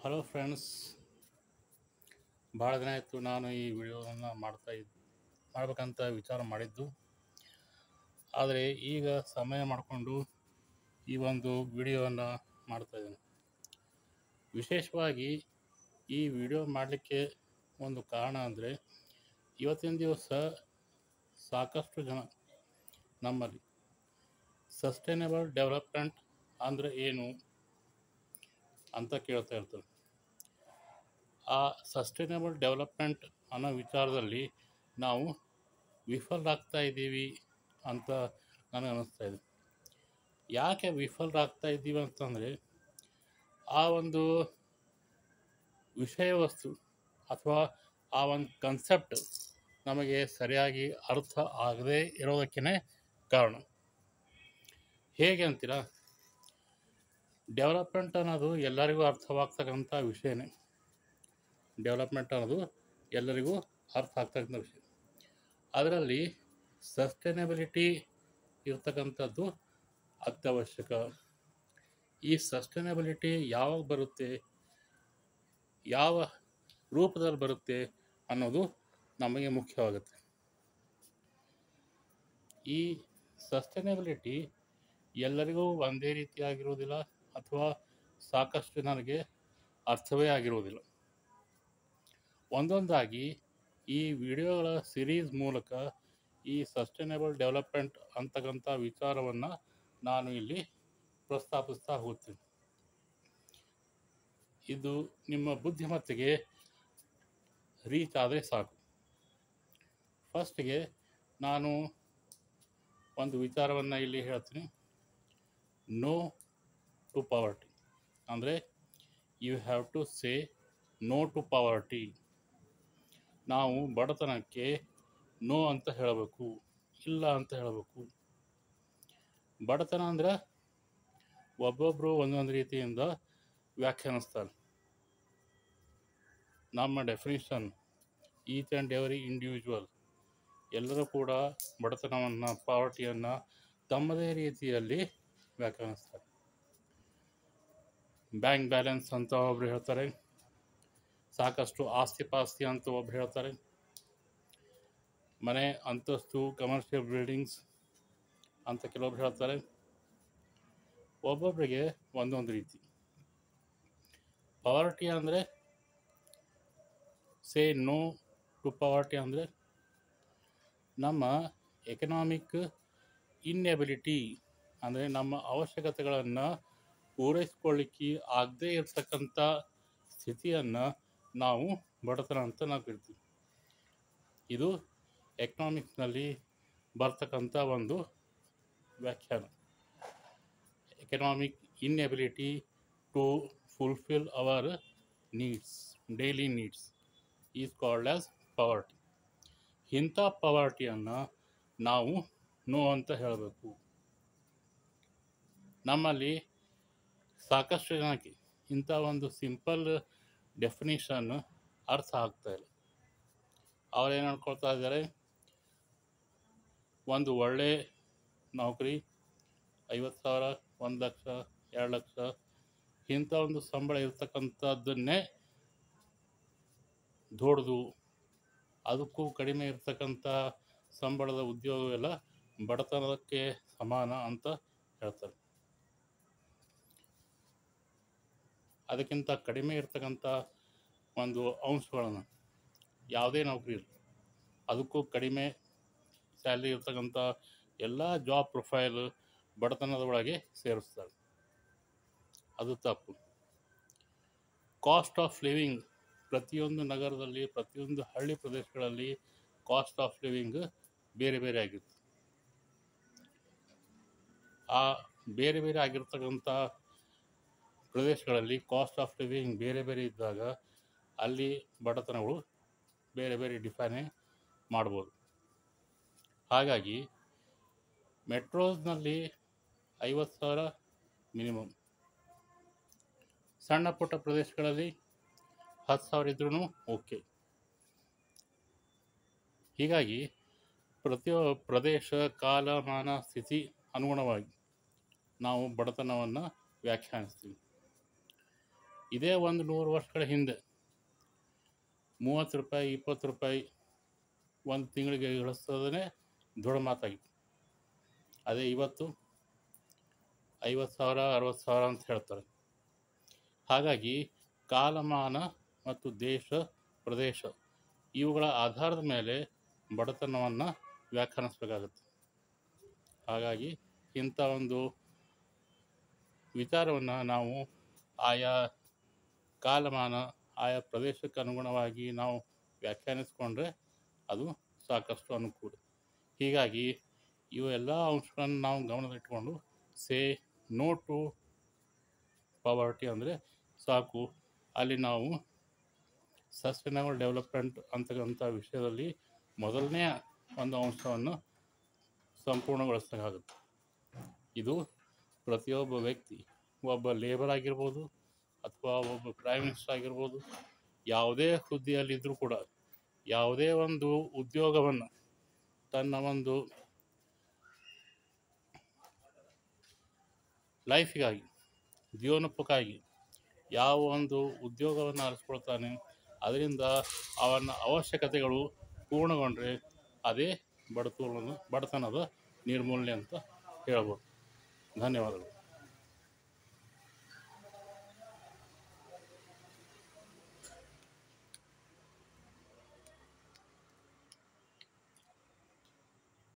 Hello friends, ಭಾಳ ದಿನ ಆಯಿತು ನಾನು ಈ ವಿಡಿಯೋವನ್ನು ಮಾಡ್ಬೇಕಂತ ವಿಚಾರ ಮಾಡಿದ್ದು. ಆದರೆ ಈಗ ಸಮಯ ಮಾಡಿಕೊಂಡು ಈ ಒಂದು ವಿಡಿಯೋವನ್ನು ಮಾಡ್ತಾಯಿದ್ದೀನಿ. ವಿಶೇಷವಾಗಿ ಈ ವಿಡಿಯೋ ಮಾಡಲಿಕ್ಕೆ ಒಂದು ಕಾರಣ ಅಂದರೆ, ಇವತ್ತಿನ ದಿವಸ ಸಾಕಷ್ಟು ಜನ ನಮ್ಮಲ್ಲಿ ಸಸ್ಟೈನಬಲ್ ಡೆವಲಪ್ಮೆಂಟ್ ಅಂದರೆ ಏನು ಅಂತ ಕೇಳ್ತಾ ಇರ್ತಾರೆ. ಆ ಸಸ್ಟೈನಬಲ್ ಡೆವಲಪ್ಮೆಂಟ್ ಅನ್ನೋ ವಿಚಾರದಲ್ಲಿ ನಾವು ವಿಫಲರಾಗ್ತಾ ಇದ್ದೀವಿ ಅಂತ ನನಗೆ ಅನ್ನಿಸ್ತಾ ಇದೆ. ಯಾಕೆ ವಿಫಲರಾಗ್ತಾ ಇದ್ದೀವಿ ಅಂತಂದರೆ, ಆ ಒಂದು ವಿಷಯ ವಸ್ತು ಅಥವಾ ಆ ಒಂದು ಕನ್ಸೆಪ್ಟ್ ನಮಗೆ ಸರಿಯಾಗಿ ಅರ್ಥ ಆಗದೇ ಇರೋದಕ್ಕೇ ಕಾರಣ. ಹೇಗೆ ಅಂತೀರಾ? ಡೆವಲಪ್ಮೆಂಟ್ ಅನ್ನೋದು ಎಲ್ಲರಿಗೂ ಅರ್ಥವಾಗ್ತಕ್ಕಂಥ ವಿಷಯನೇ. ಡೆವಲಪ್ಮೆಂಟ್ ಅನ್ನೋದು ಎಲ್ಲರಿಗೂ ಅರ್ಥ ಆಗ್ತಕ್ಕಂಥ ವಿಷಯ. ಅದರಲ್ಲಿ ಸಸ್ಟೈನಬಿಲಿಟಿ ಇರ್ತಕ್ಕಂಥದ್ದು ಅತ್ಯವಶ್ಯಕ. ಈ ಸಸ್ಟೈನಬಿಲಿಟಿ ಯಾವಾಗ ಬರುತ್ತೆ, ಯಾವ ರೂಪದಲ್ಲಿ ಬರುತ್ತೆ ಅನ್ನೋದು ನಮಗೆ ಮುಖ್ಯವಾಗುತ್ತೆ. ಈ ಸಸ್ಟೈನಬಿಲಿಟಿ ಎಲ್ಲರಿಗೂ ಒಂದೇ ರೀತಿಯಾಗಿರುವುದಿಲ್ಲ ಅಥವಾ ಸಾಕಷ್ಟು ಜನರಿಗೆ ಅರ್ಥವೇ ಆಗಿರುವುದಿಲ್ಲ. ಒಂದೊಂದಾಗಿ ಈ ವಿಡಿಯೋಗಳ ಸಿರೀಸ್ ಮೂಲಕ ಈ ಸಸ್ಟೈನಬಲ್ ಡೆವಲಪ್ಮೆಂಟ್ ಅಂತಕ್ಕಂಥ ವಿಚಾರವನ್ನು ನಾನು ಇಲ್ಲಿ ಪ್ರಸ್ತಾಪಿಸ್ತಾ ಹೋಗ್ತೀನಿ. ಇದು ನಿಮ್ಮ ಬುದ್ಧಿಮತ್ತೆಗೆ ರೀಚ್ ಆದರೆ ಸಾಕು. ಫಸ್ಟಿಗೆ ನಾನು ಒಂದು ವಿಚಾರವನ್ನು ಇಲ್ಲಿ ಹೇಳ್ತೀನಿ. ನೋ ಟು ಪಾವರ್ಟಿ ಅಂದರೆ you have to say no to poverty. ನಾವು ಬಡತನಕ್ಕೆ ನೋ ಅಂತ ಹೇಳಬೇಕು, ಇಲ್ಲ ಅಂತ ಹೇಳಬೇಕು. ಬಡತನ ಅಂದರೆ ಒಬ್ಬೊಬ್ಬರು ಒಂದೊಂದು ರೀತಿಯಿಂದ ವ್ಯಾಖ್ಯಾನಿಸ್ತಾರೆ. ನಮ್ಮ definition each and every individual ಎಲ್ಲರೂ ಕೂಡ ಬಡತನವನ್ನು, ಪಾವರ್ಟಿಯನ್ನು ತಮ್ಮದೇ ರೀತಿಯಲ್ಲಿ ವ್ಯಾಖ್ಯಾನಿಸ್ತಾರೆ. ಬ್ಯಾಂಕ್ ಬ್ಯಾಲೆನ್ಸ್ ಅಂತ ಒಬ್ಬರು ಹೇಳ್ತಾರೆ, ಸಾಕಷ್ಟು ಆಸ್ತಿ ಪಾಸ್ತಿ ಅಂತ ಒಬ್ಬರು ಹೇಳ್ತಾರೆ, ಮನೆ ಅಂತಸ್ತು, ಕಮರ್ಷಿಯಲ್ ಬಿಲ್ಡಿಂಗ್ಸ್ ಅಂತ ಕೆಲವೊಬ್ರು ಹೇಳ್ತಾರೆ. ಒಬ್ಬೊಬ್ಬರಿಗೆ ಒಂದೊಂದು ರೀತಿ. ಪಾವರ್ಟಿ ಅಂದರೆ ಸೇ ನೋ ಟು ಪಾವರ್ಟಿ ಅಂದರೆ ನಮ್ಮ ಎಕನಾಮಿಕ್ ಇನ್ಎಬಿಲಿಟಿ ಅಂದರೆ ನಮ್ಮ ಅವಶ್ಯಕತೆಗಳನ್ನು ಪೂರೈಸ್ಕೊಳ್ಳಿಕ್ಕೆ ಆಗದೇ ಇರತಕ್ಕಂಥ ಸ್ಥಿತಿಯನ್ನು ನಾವು ಬಡತನ ಅಂತ ನಾವು ಕರಿತೀವಿ. ಇದು ಎಕನಾಮಿಕ್ಸ್ನಲ್ಲಿ ಬರ್ತಕ್ಕಂಥ ಒಂದು ವ್ಯಾಖ್ಯಾನ. Economic inability to fulfil our needs, daily needs is called as poverty. ಇಂಥ ಪವರ್ಟಿಯನ್ನು ನಾವು ನೋ ಅಂತ ಹೇಳಬೇಕು. ನಮ್ಮಲ್ಲಿ ಸಾಕಷ್ಟು ಜನಕ್ಕೆ ಇಂಥ ಒಂದು ಸಿಂಪಲ್ ಡೆಫಿನಿಷನ್ ಅರ್ಥ ಆಗ್ತಾ ಇಲ್ಲ. ಅವರೇನು ಅನ್ಕೊಳ್ತಾ ಇದ್ದಾರೆ, ಒಂದು ಒಳ್ಳೆ ನೌಕರಿ 50,000, 1 ಲಕ್ಷ, 2 ಲಕ್ಷ ಇಂಥ ಒಂದು ಸಂಬಳ ಇರ್ತಕ್ಕಂಥದ್ದನ್ನೇ ದೊಡ್ಡದು, ಅದಕ್ಕೂ ಕಡಿಮೆ ಇರ್ತಕ್ಕಂಥ ಸಂಬಳದ ಉದ್ಯೋಗವೆಲ್ಲ ಬಡತನಕ್ಕೆ ಸಮಾನ ಅಂತ ಹೇಳ್ತಾರೆ. ಅದಕ್ಕಿಂತ ಕಡಿಮೆ ಇರ್ತಕ್ಕಂಥ ಒಂದು ಅಂಶಗಳನ್ನು, ಯಾವುದೇ ನೌಕರಿ ಇರಲಿ, ಅದಕ್ಕೂ ಕಡಿಮೆ ಸ್ಯಾಲ್ರಿ ಇರ್ತಕ್ಕಂಥ ಎಲ್ಲ ಜಾಬ್ ಪ್ರೊಫೈಲ್ ಬಡತನದ ಒಳಗೆ ಸೇರಿಸ್ತಾರೆ. ಅದು ತಪ್ಪು. ಕಾಸ್ಟ್ ಆಫ್ ಲಿವಿಂಗ್ ಪ್ರತಿಯೊಂದು ನಗರದಲ್ಲಿ, ಪ್ರತಿಯೊಂದು ಹಳ್ಳಿ ಪ್ರದೇಶಗಳಲ್ಲಿ ಕಾಸ್ಟ್ ಆಫ್ ಲಿವಿಂಗ್ ಬೇರೆ ಬೇರೆ ಆಗಿರುತ್ತೆ. ಆ ಬೇರೆ ಬೇರೆ ಆಗಿರ್ತಕ್ಕಂಥ ಪ್ರದೇಶಗಳಲ್ಲಿ ಕಾಸ್ಟ್ ಆಫ್ ಲಿವಿಂಗ್ ಬೇರೆ ಬೇರೆ ಇದ್ದಾಗ ಅಲ್ಲಿ ಬಡತನಗಳು ಬೇರೆ ಬೇರೆ ಡಿಫೈನ್ ಮಾಡ್ಬೋದು. ಹಾಗಾಗಿ ಮೆಟ್ರೋಸ್ನಲ್ಲಿ 50,000 ಮಿನಿಮಮ್, ಸಣ್ಣ ಪುಟ್ಟ ಪ್ರದೇಶಗಳಲ್ಲಿ 10,000 ಇದ್ರೂ ಓಕೆ. ಹೀಗಾಗಿ ಪ್ರದೇಶ, ಕಾಲಮಾನ, ಸ್ಥಿತಿ ಅನುಗುಣವಾಗಿ ನಾವು ಬಡತನವನ್ನು ವ್ಯಾಖ್ಯಾನಿಸ್ತೀವಿ. ಇದೇ ಒಂದು 100 ವರ್ಷಗಳ ಹಿಂದೆ 30 ರೂಪಾಯಿ 20 ರೂಪಾಯಿ ಒಂದು ತಿಂಗಳಿಗೆ ಗಳಿಸೋದೇ ದೊಡ್ಡ ಮಾತಾಗಿತ್ತು. ಅದೇ ಇವತ್ತು 50,000 60,000 ಅಂತ ಹೇಳ್ತಾರೆ. ಹಾಗಾಗಿ ಕಾಲಮಾನ ಮತ್ತು ದೇಶ ಪ್ರದೇಶ ಇವುಗಳ ಆಧಾರದ ಮೇಲೆ ಬಡತನವನ್ನು ವ್ಯಾಖ್ಯಾನಿಸಬೇಕಾಗುತ್ತೆ. ಹಾಗಾಗಿ ಇಂಥ ಒಂದು ವಿಚಾರವನ್ನು ನಾವು ಆಯಾ ಕಾಲಮಾನ ಆಯಾ ಪ್ರದೇಶಕ್ಕೆ ಅನುಗುಣವಾಗಿ ನಾವು ವ್ಯಾಖ್ಯಾನಿಸ್ಕೊಂಡ್ರೆ ಅದು ಸಾಕಷ್ಟು ಅನುಕೂಲ. ಹೀಗಾಗಿ ಇವೆಲ್ಲ ಅಂಶಗಳನ್ನು ನಾವು ಗಮನದಲ್ಲಿಟ್ಕೊಂಡು ಸೇ ನೋ ಟು ಪಾವರ್ಟಿ ಅಂದರೆ ಸಾಕು. ಅಲ್ಲಿ ನಾವು ಸಸ್ಟೈನಬಲ್ ಡೆವಲಪ್ಮೆಂಟ್ ಅಂತಕ್ಕಂಥ ವಿಷಯದಲ್ಲಿ ಮೊದಲನೇ ಒಂದು ಅಂಶವನ್ನು ಸಂಪೂರ್ಣಗೊಳಿಸಬೇಕಾಗುತ್ತೆ. ಇದು ಪ್ರತಿಯೊಬ್ಬ ವ್ಯಕ್ತಿ, ಒಬ್ಬ ಲೇಬರ್ ಆಗಿರ್ಬೋದು ಅಥವಾ ಒಬ್ಬ ಪ್ರೈಮ್ ಮಿನಿಸ್ಟರ್ ಆಗಿರ್ಬೋದು, ಯಾವುದೇ ಹುದ್ದೆಯಲ್ಲಿದ್ದರೂ ಕೂಡ ಯಾವುದೇ ಒಂದು ಉದ್ಯೋಗವನ್ನು ತನ್ನ ಒಂದು ಲೈಫಿಗಾಗಿ ಜೀವನೋಪಕ್ಕಾಗಿ ಯಾವ ಒಂದು ಉದ್ಯೋಗವನ್ನು ಆರಿಸ್ಕೊಳ್ತಾನೆ ಅದರಿಂದ ಅವನ ಅವಶ್ಯಕತೆಗಳು ಪೂರ್ಣಗೊಂಡ್ರೆ ಅದೇ ಬಡತನದ ನಿರ್ಮೂಲನೆ ಅಂತ ಹೇಳ್ಬೋದು. ಧನ್ಯವಾದಗಳು.